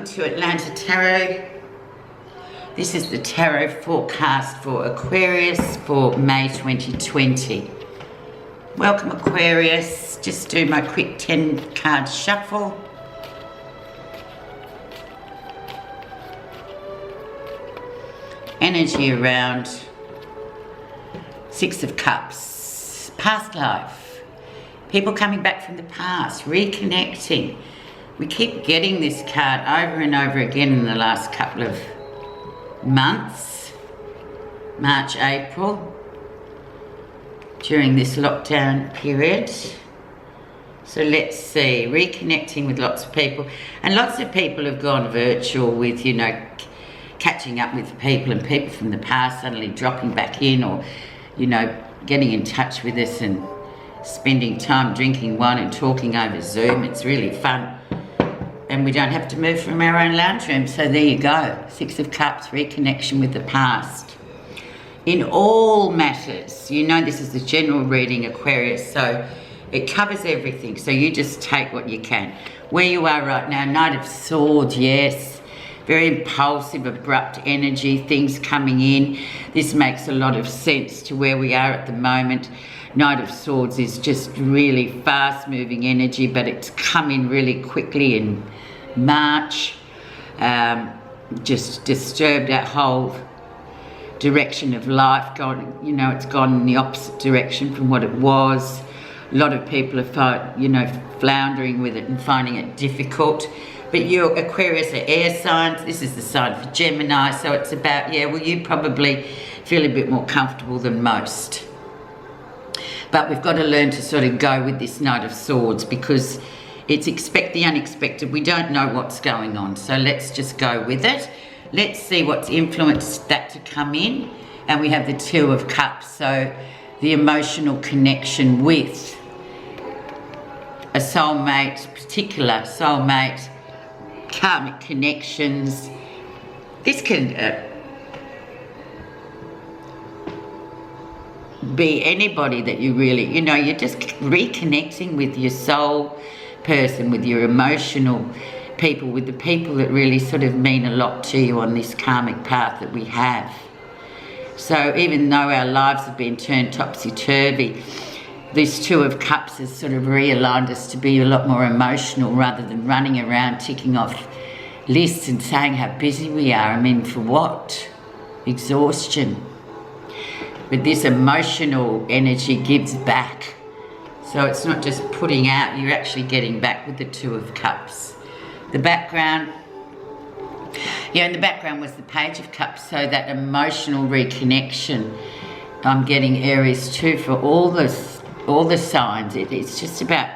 Welcome to Atlanta Tarot. This is the tarot forecast for Aquarius for May 2020. Welcome Aquarius. Just do my quick 10 card shuffle. Energy around Six of Cups. Past life. People coming back from the past. Reconnecting. We keep getting this card over and over again in the last couple of months. March, April. During this lockdown period. So let's see. Reconnecting with lots of people. And lots of people have gone virtual with, you know, catching up with people and people from the past suddenly dropping back in, or, you know, getting in touch with us and spending time drinking wine and talking over Zoom. It's really fun. And we don't have to move from our own lounge room. So there you go. Six of Cups, reconnection with the past. In all matters, you know this is the general reading, Aquarius, so it covers everything. So you just take what you can. Where you are right now, Knight of Swords, yes. Very impulsive, abrupt energy, things coming in. This makes a lot of sense to where we are at the moment. Knight of Swords is just really fast-moving energy, but it's come in really quickly in March. Just disturbed that whole direction of life. Gone, you know, it's gone in the opposite direction from what it was. A lot of people are, you know, floundering with it and finding it difficult. But you, Aquarius, are air signs. This is the sign for Gemini, so it's about, yeah, well, you probably feel a bit more comfortable than most. But we've got to learn to sort of go with this Knight of Swords, because it's expect the unexpected. We don't know what's going on, so let's just go with it. Let's see what's influenced that to come in. And we have the Two of Cups, so the emotional connection with a soulmate, particular soulmate, karmic connections. This can be anybody that you really, you know, you're just reconnecting with your soul person, with your emotional people, with the people that really sort of mean a lot to you on this karmic path that we have. So even though our lives have been turned topsy-turvy, this Two of Cups has sort of realigned us to be a lot more emotional rather than running around ticking off lists and saying how busy we are. I mean, for what? Exhaustion. But this emotional energy gives back. So it's not just putting out, you're actually getting back with the Two of Cups. The background, yeah, in the background was the Page of Cups, so that emotional reconnection. I'm getting Aries too for all the signs. It's just about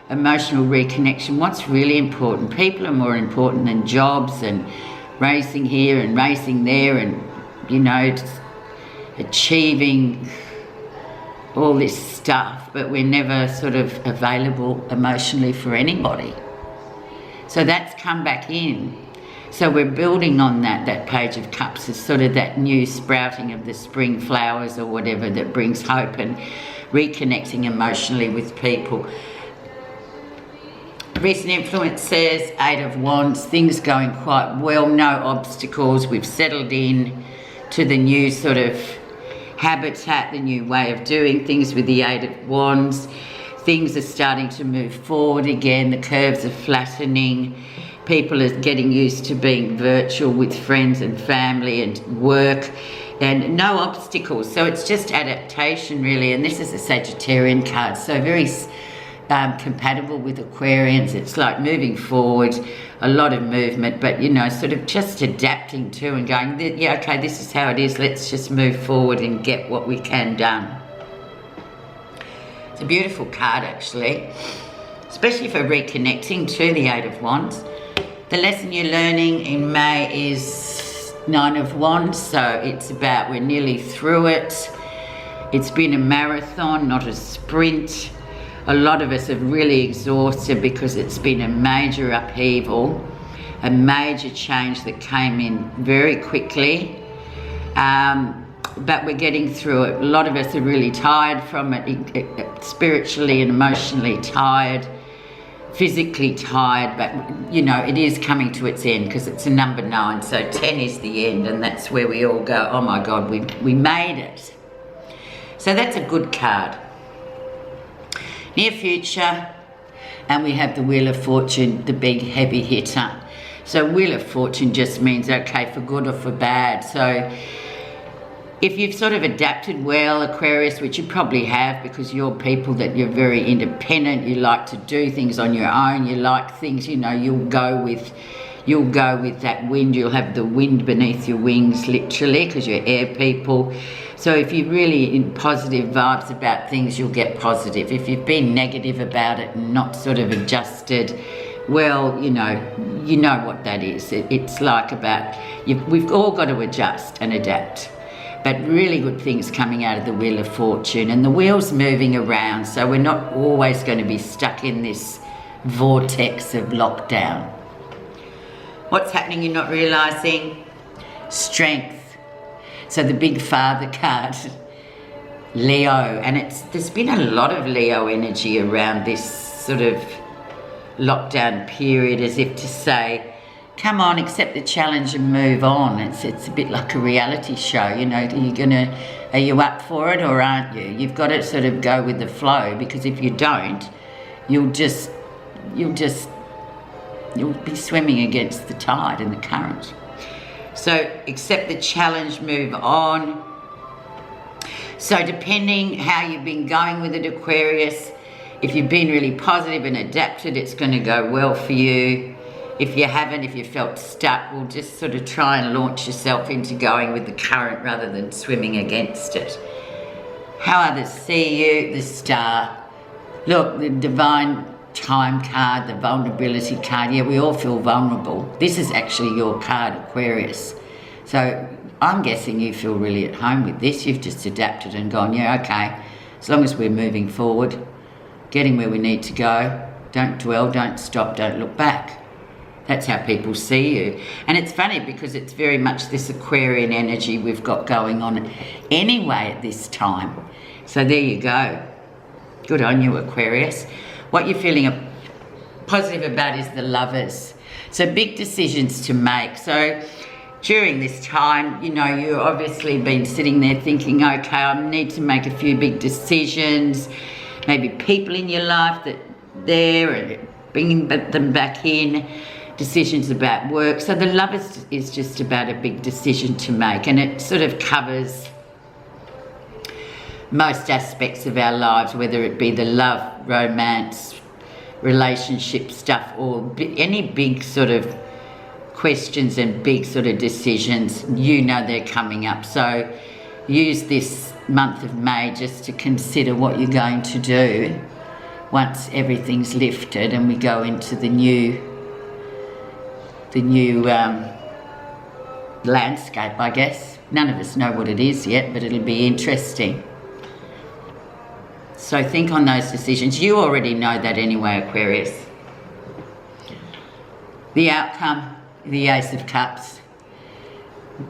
emotional reconnection. What's really important? People are more important than jobs and racing here and racing there and, you know, achieving all this stuff, but we're never sort of available emotionally for anybody. So that's come back in. So we're building on that Page of Cups is sort of that new sprouting of the spring flowers or whatever that brings hope and reconnecting emotionally with people. Recent influence says Eight of Wands, things going quite well, no obstacles. We've settled in to the new sort of habitat, the new way of doing things with the Eight of Wands. Things are starting to move forward again. The curves are flattening. People are getting used to being virtual with friends and family and work, and no obstacles. So it's just adaptation really. And this is a Sagittarian card, so very compatible with Aquarians. It's like moving forward, a lot of movement, but you know, sort of just adapting to and going, yeah, okay, this is how it is. Let's just move forward and get what we can done. It's a beautiful card actually, especially for reconnecting to the Eight of Wands. The lesson you're learning in May is Nine of Wands, so it's about, we're nearly through it. It's been a marathon, not a sprint. A lot of us are really exhausted because it's been a major upheaval, a major change that came in very quickly. But we're getting through it. A lot of us are really tired from it, spiritually and emotionally tired. physically tired, but you know, it is coming to its end because it's a number 9, so 10 is the end, and that's where we all go, oh my God, we made it. So that's a good card. Near future, and we have the Wheel of Fortune, the big heavy hitter. So Wheel of Fortune just means, okay, for good or for bad. So if you've sort of adapted well, Aquarius, which you probably have because you're people that you're very independent, you like to do things on your own, you like things, you know, you'll go with that wind, you'll have the wind beneath your wings, literally, because you're air people. So if you're really in positive vibes about things, you'll get positive. If you've been negative about it and not sort of adjusted, well, you know what that is. It's like about, we've all got to adjust and adapt. But really good things coming out of the Wheel of Fortune, and the wheel's moving around, so we're not always going to be stuck in this vortex of lockdown. What's happening you're not realising? Strength. So the big father card, Leo, and there's been a lot of Leo energy around this sort of lockdown period, as if to say, come on, accept the challenge and move on. It's a bit like a reality show, you know. Are you up for it or aren't you? You've got to sort of go with the flow, because if you don't, you'll be swimming against the tide and the current. So accept the challenge, move on. So depending how you've been going with it, Aquarius, if you've been really positive and adapted, it's going to go well for you. If you haven't, if you felt stuck, well, just sort of try and launch yourself into going with the current rather than swimming against it. How others see you, the Star. Look, the Divine Time card, the vulnerability card. Yeah, we all feel vulnerable. This is actually your card, Aquarius. So I'm guessing you feel really at home with this. You've just adapted and gone, yeah, okay, as long as we're moving forward, getting where we need to go, don't dwell, don't stop, don't look back. That's how people see you. And it's funny because it's very much this Aquarian energy we've got going on anyway at this time. So there you go. Good on you, Aquarius. What you're feeling positive about is the Lovers. So big decisions to make. So during this time, you know, you've obviously been sitting there thinking, okay, I need to make a few big decisions. Maybe people in your life that there and bringing them back in. Decisions about work. So the Lovers is just about a big decision to make, and it sort of covers most aspects of our lives, whether it be the love, romance, relationship stuff, or any big sort of questions and big sort of decisions. You know they're coming up. So use this month of May just to consider what you're going to do once everything's lifted and we go into the new landscape, I guess. None of us know what it is yet, but it'll be interesting. So think on those decisions. You already know that anyway, Aquarius. The outcome, the Ace of Cups.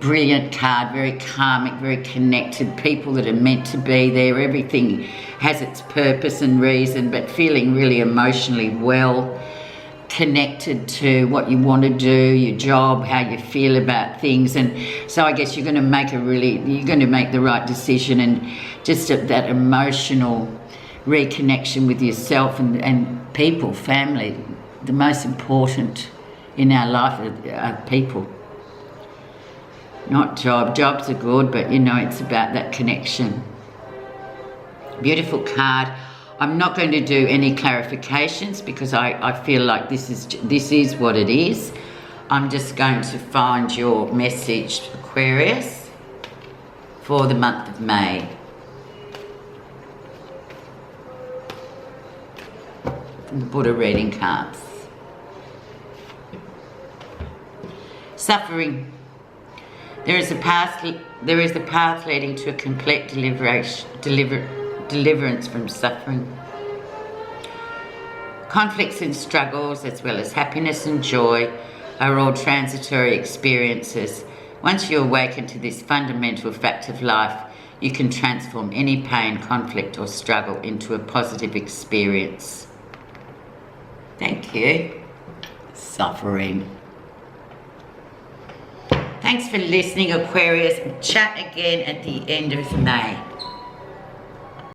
Brilliant card, very karmic, very connected, people that are meant to be there. Everything has its purpose and reason, but feeling really emotionally well connected to what you want to do, your job, how you feel about things. And so I guess you're going to make the right decision, and just that emotional reconnection with yourself and people, family. The most important in our life are people, not job. Jobs are good, but you know, it's about that connection. Beautiful card. I'm not going to do any clarifications because I feel like this is what it is. I'm just going to find your message, Aquarius, for the month of May. From the Buddha reading cards. Suffering. There is a path leading to a complete deliverance from suffering. Conflicts and struggles, as well as happiness and joy, are all transitory experiences. Once you awaken to this fundamental fact of life, you can transform any pain, conflict or struggle into a positive experience. Thank you. Suffering. Thanks for listening, Aquarius. Chat again at the end of May.